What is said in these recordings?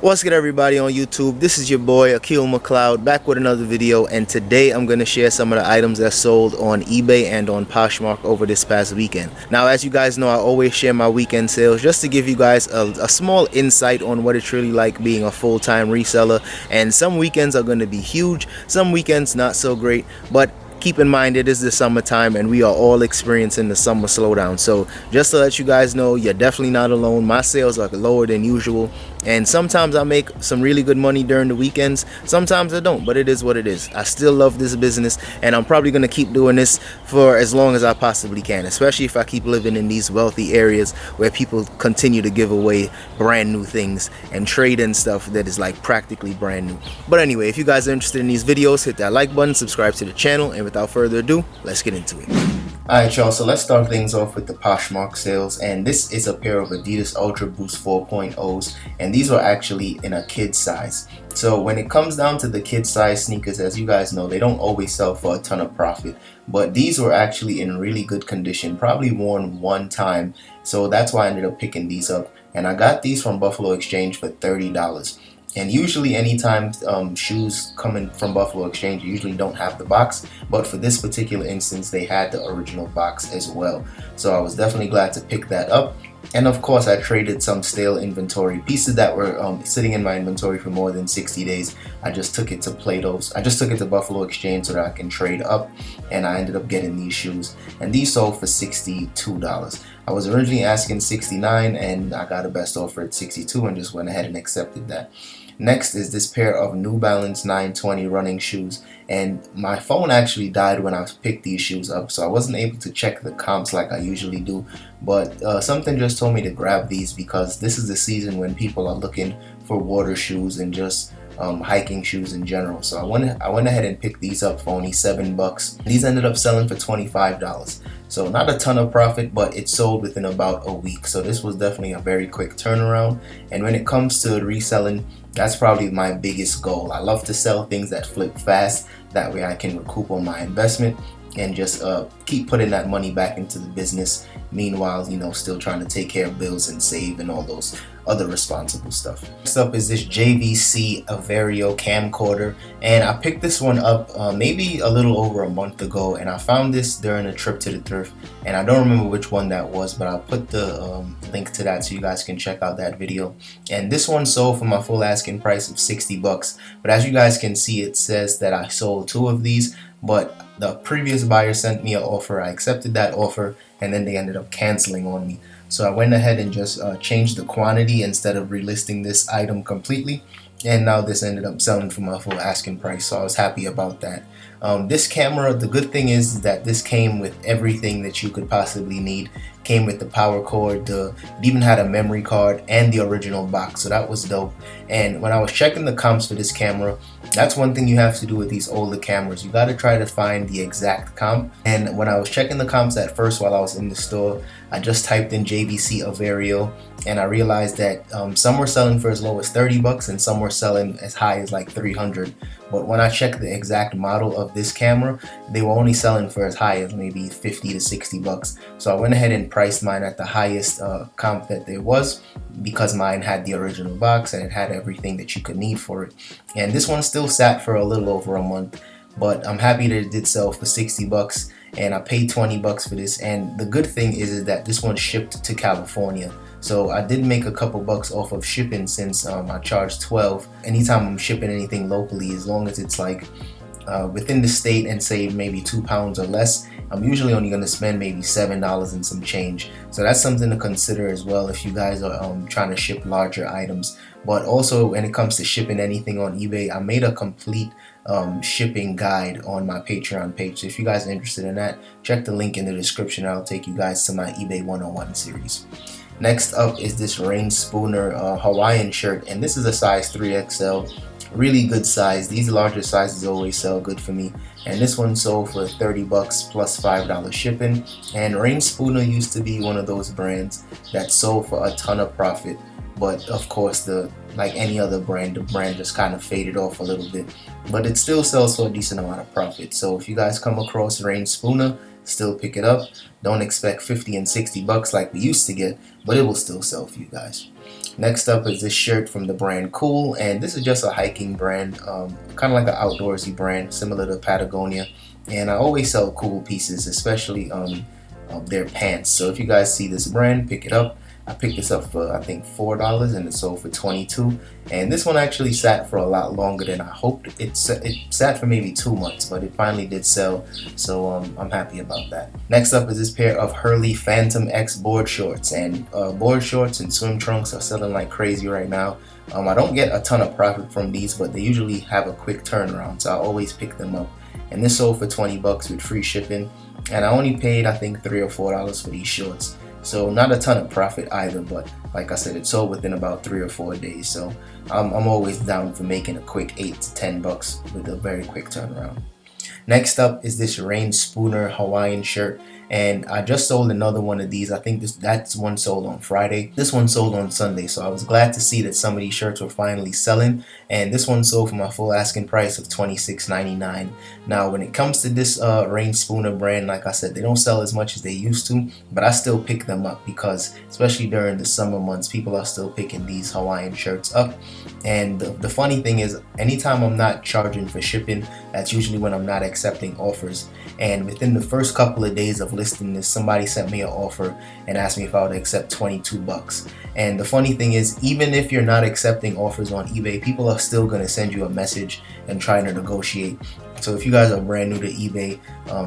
What's good, everybody on YouTube? This is your boy Akil McLeod back with another video, and today I'm going to share some of the items that sold on eBay and on Poshmark over this past weekend. Now, as you guys know, I always share my weekend sales just to give you guys a small insight on what it's really like being a full-time reseller. And some weekends are going to be huge, some weekends not so great, but keep in mind it is the summertime and we are all experiencing the summer slowdown. So just to let you guys know, you're definitely not alone. My sales are lower than usual, and sometimes I make some really good money during the weekends, sometimes I don't, but it is what it is. I still love this business, and I'm probably going to keep doing this for as long as I possibly can, especially if I keep living in these wealthy areas where people continue to give away brand new things and trade in stuff that is like practically brand new. But anyway, if you guys are interested in these videos, hit that like button, subscribe to the channel, and without further ado, let's get into it. Alright y'all, so let's start things off with the Poshmark sales, and this is a pair of Adidas Ultra Boost 4.0s, and these are actually in a kid size. So when it comes down to the kid size sneakers, as you guys know, they don't always sell for a ton of profit, but these were actually in really good condition, probably worn one time, so that's why I ended up picking these up. And I got these from Buffalo Exchange for $30. And usually anytime shoes coming from Buffalo Exchange, you usually don't have the box, but for this particular instance they had the original box as well, so I was definitely glad to pick that up. And of course I traded some stale inventory pieces that were sitting in my inventory for more than 60 days. I just took it to Buffalo Exchange so that I can trade up, and I ended up getting these shoes, and these sold for $62. I was originally asking $69 and I got a best offer at $62 and just went ahead and accepted that. Next is this pair of New Balance 920 running shoes, and my phone actually died when I picked these shoes up, so I wasn't able to check the comps like I usually do, but something just told me to grab these because this is the season when people are looking for water shoes and just hiking shoes in general. So I went ahead and picked these up for only $7. These ended up selling for $25. So not a ton of profit, but it sold within about a week. So this was definitely a very quick turnaround. And when it comes to reselling, that's probably my biggest goal. I love to sell things that flip fast. That way I can recoup on my investment and just keep putting that money back into the business. Meanwhile, you know, still trying to take care of bills and save and all those other responsible stuff. Next up is this Jvc Everio Camcorder, and I picked this one up maybe a little over a month ago, and I found this during a trip to the thrift, and I don't remember which one that was, but I'll put the link to that so you guys can check out that video. And this one sold for my full asking price of $60, but as you guys can see, it says that I sold 2 of these, but the previous buyer sent me an offer. I accepted that offer, and then they ended up canceling on me. So I went ahead and just changed the quantity instead of relisting this item completely, and now this ended up selling for my full asking price, so I was happy about that. This camera, the good thing is that this came with everything that you could possibly need. Came with the power cord, it even had a memory card and the original box, so that was dope. And when I was checking the comps for this camera, that's one thing you have to do with these older cameras. You got to try to find the exact comp. And when I was checking the comps at first while I was in the store, I just typed in Jvc Everio, and I realized that some were selling for as low as $30 and some were selling as high as like $300. But when I checked the exact model of this camera, they were only selling for as high as maybe $50 to $60. So I went ahead and priced mine at the highest comp that there was, because mine had the original box and it had everything that you could need for it. And this one still sat for a little over a month, but I'm happy that it did sell for $60, and I paid $20 for this. And the good thing is that this one shipped to California, so I did make a couple bucks off of shipping, since I charged $12 anytime I'm shipping anything locally, as long as it's like within the state and say maybe 2 pounds or less. I'm usually only going to spend maybe $7 and some change, so that's something to consider as well if you guys are trying to ship larger items. But also when it comes to shipping anything on eBay, I made a complete shipping guide on my Patreon page, so if you guys are interested in that, check the link in the description. I'll take you guys to my eBay 101 series. Next up is this Rain Spooner Hawaiian shirt, and this is a size 3XL. Really good size. These larger sizes always sell good for me, and this one sold for $30 plus $5 shipping. And Rain Spooner used to be one of those brands that sold for a ton of profit, but of course, like any other brand, the brand just kind of faded off a little bit, but it still sells for a decent amount of profit. So if you guys come across Rain Spooner, still pick it up. Don't expect $50 and $60 like we used to get, but it will still sell for you guys. Next up is this shirt from the brand Cool, and this is just a hiking brand, kind of like an outdoorsy brand similar to Patagonia. And I always sell Cool pieces, especially their pants. So if you guys see this brand, pick it up. I picked this up for I think $4 and it sold for $22. And this one actually sat for a lot longer than I hoped. It sat for maybe 2 months, but it finally did sell. So I'm happy about that. Next up is this pair of Hurley Phantom X board shorts. And board shorts and swim trunks are selling like crazy right now. I don't get a ton of profit from these, but they usually have a quick turnaround, so I always pick them up. And this sold for 20 bucks with free shipping. And I only paid I think $3 or $4 for these shorts. So not a ton of profit either, but like I said, it sold within about 3 or 4 days. So I'm always down for making a quick 8 to 10 bucks with a very quick turnaround. Next up is this Rain Spooner Hawaiian shirt, and I just sold another one of these. I think that's one sold on Friday. This one sold on Sunday, so I was glad to see that some of these shirts were finally selling, and this one sold for my full asking price of $26.99. Now when it comes to this Rain Spooner brand, like I said, they don't sell as much as they used to, but I still pick them up because especially during the summer months, people are still picking these Hawaiian shirts up. And the funny thing is, anytime I'm not charging for shipping, that's usually when I'm not accepting offers. And within the first couple of days of listing this, somebody sent me an offer and asked me if I would accept 22 bucks. And the funny thing is, even if you're not accepting offers on eBay, people are still going to send you a message and try to negotiate. So if you guys are brand new to eBay,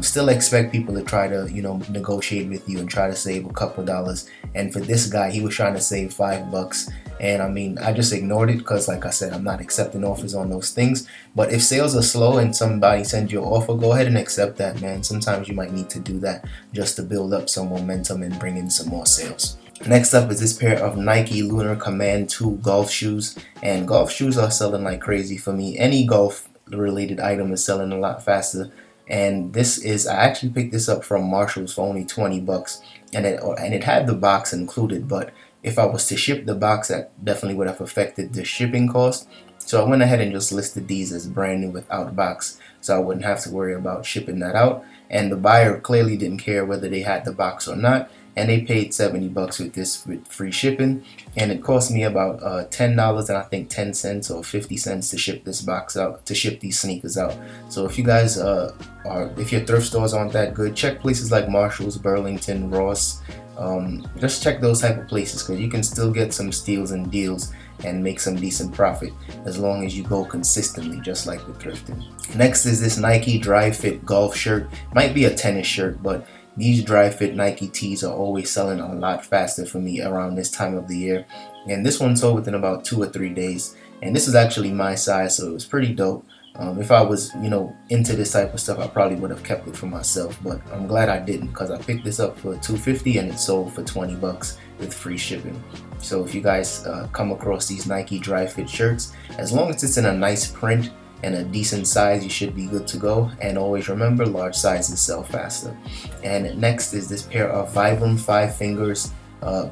still expect people to try to, negotiate with you and try to save a couple dollars. And for this guy, he was trying to save $5. And I mean, I just ignored it because, like I said, I'm not accepting offers on those things. But if sales are slow and somebody sends you an offer, go ahead and accept that, man. Sometimes you might need to do that just to build up some momentum and bring in some more sales. Next up is this pair of Nike Lunar Command 2 golf shoes. And golf shoes are selling like crazy for me. Any golf related item is selling a lot faster. And I actually picked this up from Marshall's for only 20 bucks. And it had the box included, but if I was to ship the box, that definitely would have affected the shipping cost. So I went ahead and just listed these as brand new without box, so I wouldn't have to worry about shipping that out. And the buyer clearly didn't care whether they had the box or not, and they paid 70 bucks with this with free shipping. And it cost me about $10 and I think 10 cents or 50 cents to ship this box out, to ship these sneakers out. So if you guys if your thrift stores aren't that good, check places like Marshall's, Burlington, Ross. Just check those type of places, because you can still get some steals and deals and make some decent profit as long as you go consistently, just like with thrifting. Next is this Nike Dri-Fit golf shirt. Might be a tennis shirt, but these Dri-Fit Nike tees are always selling a lot faster for me around this time of the year. And this one sold within about 2 or 3 days. And this is actually my size, so it was pretty dope. If I was, into this type of stuff, I probably would have kept it for myself, but I'm glad I didn't, because I picked this up for $2.50 and it sold for 20 bucks with free shipping. So if you guys come across these Nike Dri-Fit shirts, as long as it's in a nice print and a decent size, you should be good to go. And always remember, large sizes sell faster. And next is this pair of Vibram 5 Fingers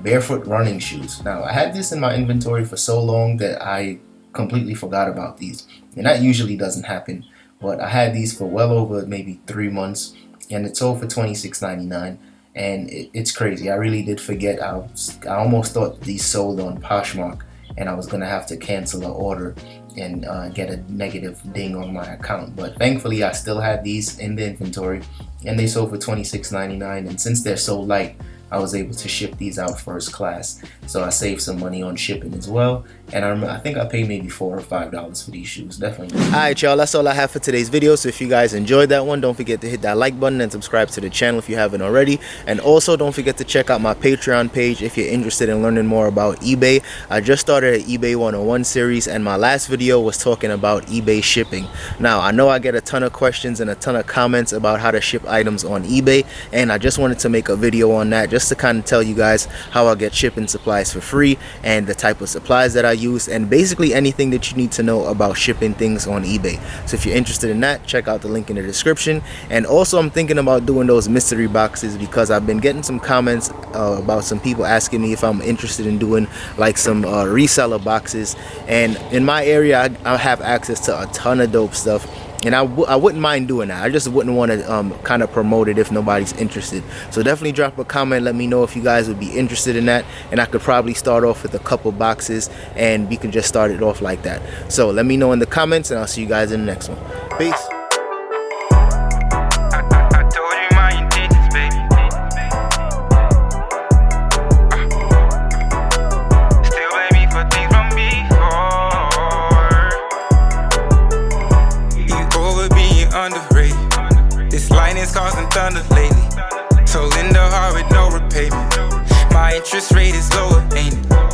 barefoot running shoes. Now, I had this in my inventory for so long that I completely forgot about these, and that usually doesn't happen, but I had these for well over maybe 3 months, and it sold for $26.99. And it's crazy. I really did forget. I almost thought these sold on Poshmark and I was gonna have to cancel an order and get a negative ding on my account, but thankfully I still had these in the inventory and they sold for $26.99. And since they're so light, I was able to ship these out first class, so I saved some money on shipping as well. And I think I paid maybe $4 or $5 for these shoes. Definitely. Alright y'all, that's all I have for today's video. So if you guys enjoyed that one, don't forget to hit that like button and subscribe to the channel if you haven't already. And also don't forget to check out my Patreon page if you're interested in learning more about eBay. I just started an eBay 101 series, and my last video was talking about eBay shipping. Now I know I get a ton of questions and a ton of comments about how to ship items on eBay, and I just wanted to make a video on that just to kind of tell you guys how I get shipping supplies for free and the type of supplies that I use, and basically anything that you need to know about shipping things on eBay. So if you're interested in that, check out the link in the description. And also I'm thinking about doing those mystery boxes, because I've been getting some comments about some people asking me if I'm interested in doing like some reseller boxes, and in my area I have access to a ton of dope stuff. And I wouldn't mind doing that. I just wouldn't want to kind of promote it if nobody's interested. So definitely drop a comment, let me know if you guys would be interested in that, and I could probably start off with a couple boxes and we can just start it off like that. So let me know in the comments, and I'll see you guys in the next one. Peace. Underrated. This lightning's causing thunder lately. So lend a heart with no repayment. My interest rate is lower, ain't it?